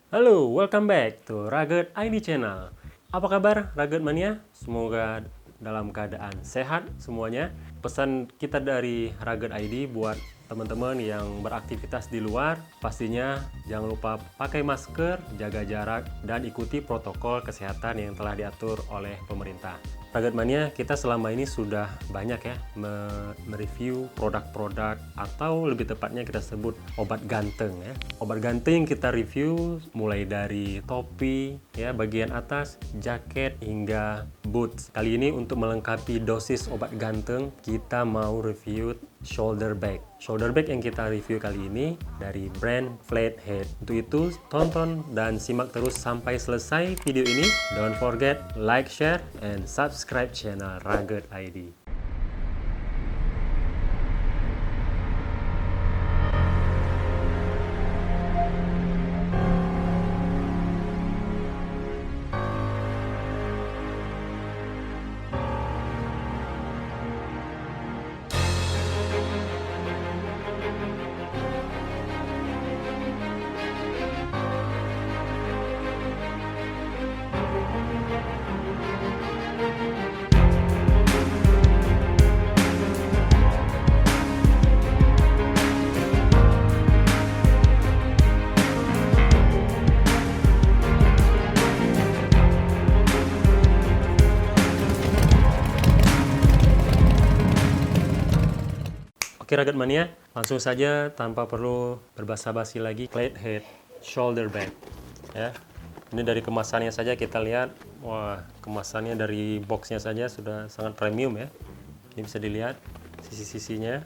Halo, welcome back to Rugged ID Channel. Apa kabar Rugged Mania? Semoga dalam keadaan sehat semuanya. Pesan kita dari Rugged ID buat teman-teman yang beraktivitas di luar, pastinya jangan lupa pakai masker, jaga jarak, dan ikuti protokol kesehatan yang telah diatur oleh pemerintah. Rugged Mania, kita selama ini sudah banyak ya mereview produk-produk atau lebih tepatnya kita sebut obat ganteng ya. Obat ganteng yang kita review mulai dari topi ya, bagian atas, jaket hingga boots. Kali ini untuk melengkapi dosis obat ganteng, kita mau review shoulder bag. Shoulder bag yang kita review kali ini dari brand Flathead. Untuk itu, tonton dan simak terus sampai selesai video ini. Don't forget like, share, and subscribe channel Rugged ID. Oke Rugged Mania, langsung saja tanpa perlu berbasa-basi lagi, Flathead shoulder bag ya. Ini dari kemasannya saja kita lihat, wah kemasannya dari boxnya saja sudah sangat premium ya. Ini bisa dilihat sisi-sisinya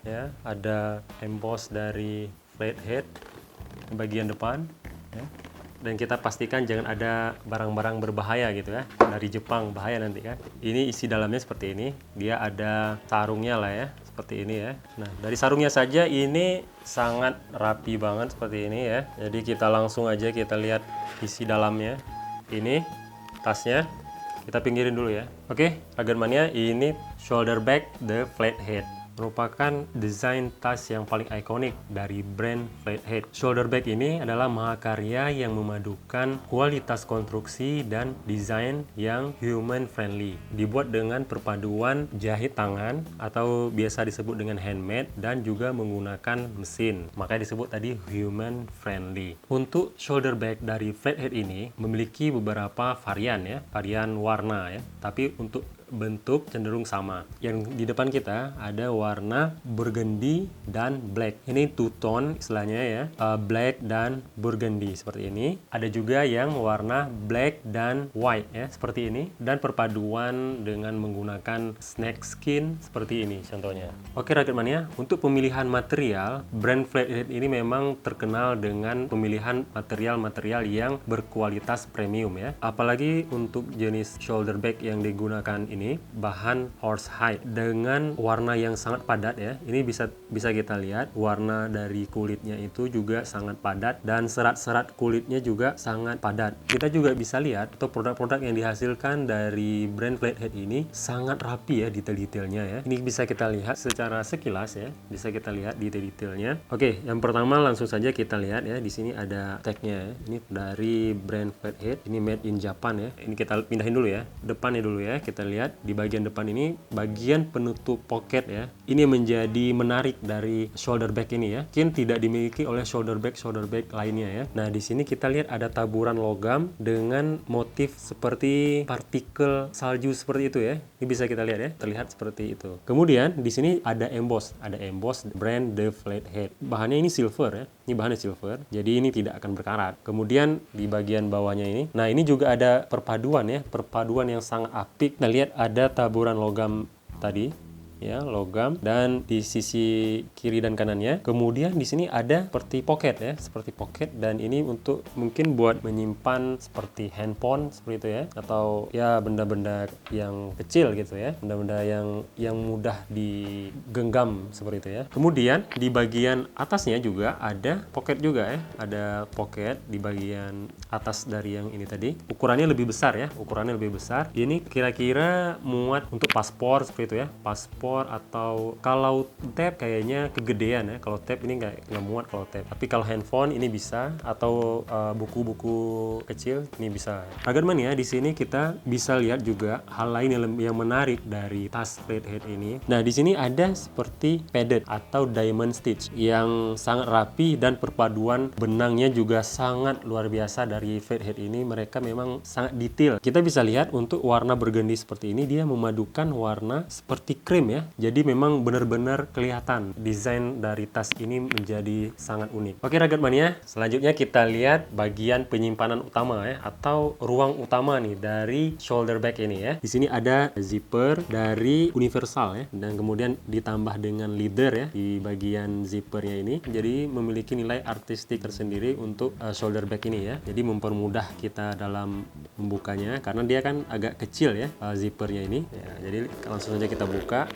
ya, ada emboss dari Flathead di bagian depan ya. Dan kita pastikan jangan ada barang-barang berbahaya gitu ya, dari Jepang bahaya nanti kan. Ini isi dalamnya seperti ini, dia ada sarungnya lah ya, seperti ini ya. Nah dari sarungnya saja ini sangat rapi banget seperti ini ya. Jadi kita langsung aja kita lihat isi dalamnya. Ini tasnya, kita pinggirin dulu ya. Oke Rugged Mania, ini shoulder bag the Flathead, merupakan desain tas yang paling ikonik dari brand Flathead. Shoulder bag ini adalah mahakarya yang memadukan kualitas konstruksi dan desain yang human friendly. Dibuat dengan perpaduan jahit tangan atau biasa disebut dengan handmade dan juga menggunakan mesin. Makanya disebut tadi human friendly. Untuk shoulder bag dari Flathead ini memiliki beberapa varian ya, varian warna ya. Tapi untuk bentuk cenderung sama. Yang di depan kita ada warna burgundy dan black. Ini two tone istilahnya ya, black dan burgundy seperti ini. Ada juga yang warna black dan white ya, seperti ini. Dan perpaduan dengan menggunakan snake skin seperti ini contohnya. Oke Rugged Mania, untuk pemilihan material, brand Flathead ini memang terkenal dengan pemilihan material-material yang berkualitas premium ya. Apalagi untuk jenis shoulder bag yang digunakan ini bahan horsehide dengan warna yang sangat padat ya. Ini bisa kita lihat warna dari kulitnya itu juga sangat padat dan serat-serat kulitnya juga sangat padat. Kita juga bisa lihat atau produk-produk yang dihasilkan dari brand Flathead ini sangat rapi ya detail-detailnya ya. Ini bisa kita lihat secara sekilas ya. Bisa kita lihat detail-detailnya. Oke, yang pertama langsung saja kita lihat ya. Di sini ada tagnya ya. Ini dari brand Flathead. Ini made in Japan ya. Ini kita pindahin dulu ya. Depannya dulu ya. Kita lihat di bagian depan ini bagian penutup pocket ya. Ini menjadi menarik dari shoulder bag ini ya. Mungkin tidak dimiliki oleh shoulder bag lainnya ya. Nah, di sini kita lihat ada taburan logam dengan motif seperti partikel salju seperti itu ya. Ini bisa kita lihat ya, terlihat seperti itu. Kemudian di sini ada emboss brand The Flathead. Bahannya ini silver ya. Ini bahannya silver. Jadi ini tidak akan berkarat. Kemudian di bagian bawahnya ini, nah ini juga ada perpaduan ya, perpaduan yang sangat apik. Kita lihat ada taburan logam tadi ya, logam, dan di sisi kiri dan kanannya. Kemudian di sini ada seperti pocket ya, seperti pocket, dan ini untuk mungkin buat menyimpan seperti handphone seperti itu ya, atau ya benda-benda yang kecil gitu ya, benda-benda yang mudah digenggam seperti itu ya. Kemudian di bagian atasnya juga ada pocket juga ya, ada pocket di bagian atas dari yang ini tadi. Ukurannya lebih besar ya, ukurannya lebih besar. Ini kira-kira muat untuk paspor seperti itu ya, paspor paspor, atau kalau tab kayaknya kegedean ya. Kalau tab ini nggak muat kalau tab. Tapi kalau handphone ini bisa, atau buku-buku kecil ini bisa. Rugged Mania di sini kita bisa lihat juga hal lain yang menarik dari tas Flathead ini. Nah, di sini ada seperti padded atau diamond stitch yang sangat rapi, dan perpaduan benangnya juga sangat luar biasa dari Flathead ini. Mereka memang sangat detail. Kita bisa lihat untuk warna burgundy seperti ini, dia memadukan warna seperti krim ya. Jadi memang benar-benar kelihatan desain dari tas ini menjadi sangat unik. Oke Rugged Mania, selanjutnya kita lihat bagian penyimpanan utama ya, atau ruang utama nih dari shoulder bag ini ya. Di sini ada zipper dari Universal ya, dan kemudian ditambah dengan leather ya di bagian zippernya ini. Jadi memiliki nilai artistik tersendiri untuk shoulder bag ini ya. Jadi mempermudah kita dalam membukanya karena dia kan agak kecil ya zippernya ini. Ya, jadi langsung saja kita buka.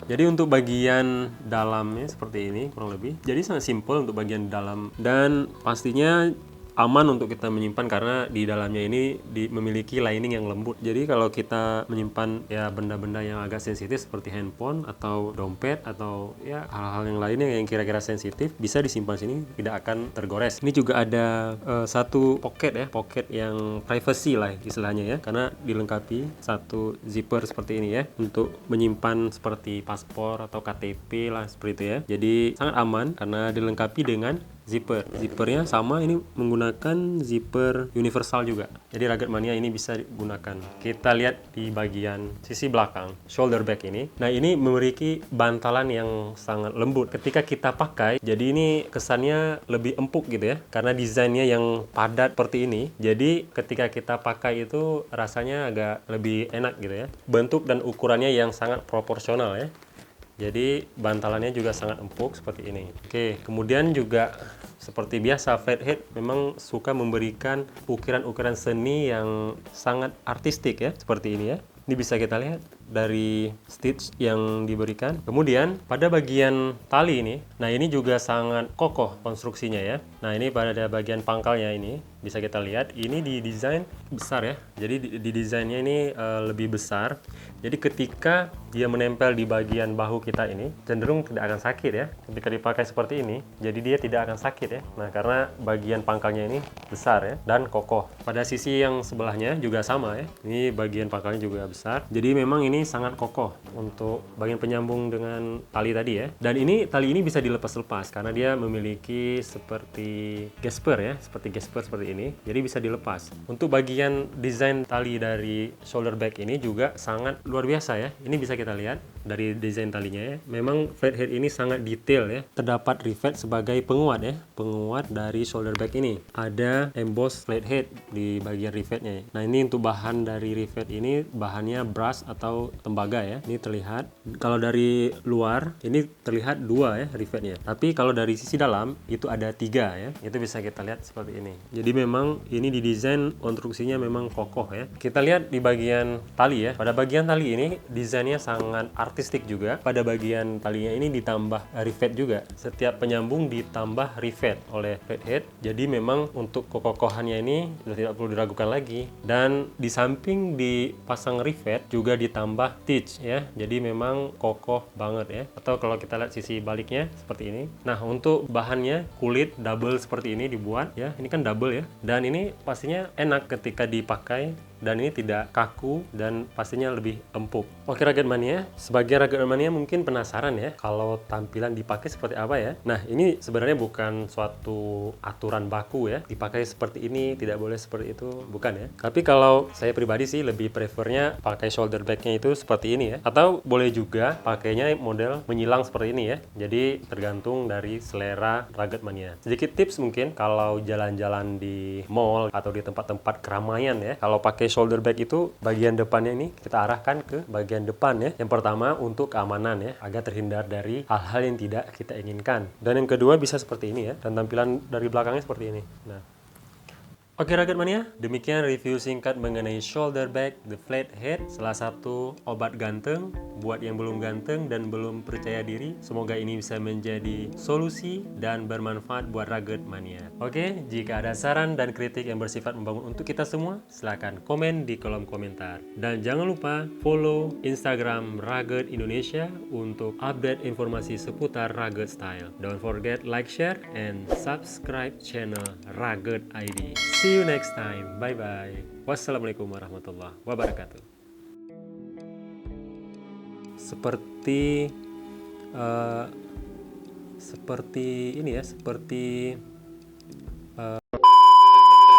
Jadi untuk bagian dalamnya seperti ini kurang lebih. Jadi sangat simple untuk bagian dalam, dan pastinya aman untuk kita menyimpan karena di dalamnya ini memiliki lining yang lembut. Jadi kalau kita menyimpan ya benda-benda yang agak sensitif seperti handphone atau dompet atau ya hal-hal yang lainnya yang kira-kira sensitif, bisa disimpan sini, tidak akan tergores. Ini juga ada satu pocket ya, pocket yang privacy lah istilahnya ya, karena dilengkapi satu zipper seperti ini ya untuk menyimpan seperti paspor atau KTP lah seperti itu ya. Jadi sangat aman karena dilengkapi dengan zippernya sama, ini menggunakan zipper universal juga. Jadi Rugged Mania ini bisa digunakan. Kita lihat di bagian sisi belakang shoulder bag ini. Nah, ini memiliki bantalan yang sangat lembut ketika kita pakai. Jadi ini kesannya lebih empuk gitu ya, karena desainnya yang padat seperti ini. Jadi ketika kita pakai itu rasanya agak lebih enak gitu ya. Bentuk dan ukurannya yang sangat proporsional ya. Jadi bantalannya juga sangat empuk seperti ini. Oke, kemudian juga seperti biasa Flathead memang suka memberikan ukiran-ukiran seni yang sangat artistik ya, seperti ini ya. Ini bisa kita lihat dari stitch yang diberikan. Kemudian pada bagian tali ini, nah ini juga sangat kokoh konstruksinya ya. Nah ini pada bagian pangkalnya ini bisa kita lihat, ini didesain besar ya. Jadi didesainnya ini lebih besar. Jadi ketika dia menempel di bagian bahu kita ini, cenderung tidak akan sakit ya. Ketika dipakai seperti ini, jadi dia tidak akan sakit ya. Nah karena bagian pangkalnya ini besar ya dan kokoh. Pada sisi yang sebelahnya juga sama ya. Ini bagian pangkalnya juga besar. Jadi memang ini sangat kokoh untuk bagian penyambung dengan tali tadi ya. Dan ini tali ini bisa dilepas-lepas karena dia memiliki seperti gasper ya, seperti ini. Jadi bisa dilepas. Untuk bagian desain tali dari shoulder bag ini juga sangat luar biasa ya. Ini bisa kita lihat dari desain talinya ya. Memang Flathead ini sangat detail ya. Terdapat rivet sebagai penguat ya. Penguat dari shoulder bag ini. Ada emboss Flathead di bagian rivetnya. Nah ini untuk bahan dari rivet ini bahannya brass atau tembaga ya. Ini terlihat. Kalau dari luar ini terlihat 2 ya rivetnya. Tapi kalau dari sisi dalam itu ada 3 ya. Itu bisa kita lihat seperti ini. Jadi memang ini didesain konstruksinya memang kokoh ya. Kita lihat di bagian tali ya. Pada bagian tali ini desainnya sangat artistik juga. Pada bagian talinya ini ditambah rivet juga. Setiap penyambung ditambah rivet oleh Flathead. Jadi memang untuk kekokohannya ini sudah tidak perlu diragukan lagi. Dan di samping dipasang rivet juga ditambah stitch ya. Jadi memang kokoh banget ya. Atau kalau kita lihat sisi baliknya seperti ini. Nah, untuk bahannya kulit double seperti ini dibuat ya. Ini kan double ya. Dan ini pastinya enak ketika dipakai. Dan ini tidak kaku dan pastinya lebih empuk. Oke Rugged Mania, sebagian Rugged Mania mungkin penasaran ya kalau tampilan dipakai seperti apa ya. Nah ini sebenarnya bukan suatu aturan baku ya, dipakai seperti ini, tidak boleh seperti itu, bukan ya. Tapi kalau saya pribadi sih lebih prefernya pakai shoulder bagnya itu seperti ini ya. Atau boleh juga pakainya model menyilang seperti ini ya. Jadi tergantung dari selera Rugged Mania. Sedikit tips mungkin kalau jalan-jalan di mall atau di tempat-tempat keramaian ya, kalau pakai shoulder bag itu bagian depannya ini kita arahkan ke bagian depan ya. Yang pertama untuk keamanan ya, agar terhindar dari hal-hal yang tidak kita inginkan. Dan yang kedua bisa seperti ini ya, dan tampilan dari belakangnya seperti ini. Nah, Oke Rugged Mania, demikian review singkat mengenai shoulder bag The Flathead, salah satu obat ganteng buat yang belum ganteng dan belum percaya diri. Semoga ini bisa menjadi solusi dan bermanfaat buat Rugged Mania. Oke, jika ada saran dan kritik yang bersifat membangun untuk kita semua, silahkan komen di kolom komentar. Dan jangan lupa follow Instagram Rugged Indonesia untuk update informasi seputar Rugged Style. Don't forget like, share, and subscribe channel Rugged ID. See you next time. Bye-bye. Wassalamualaikum warahmatullahi wabarakatuh. Seperti ini ya, seperti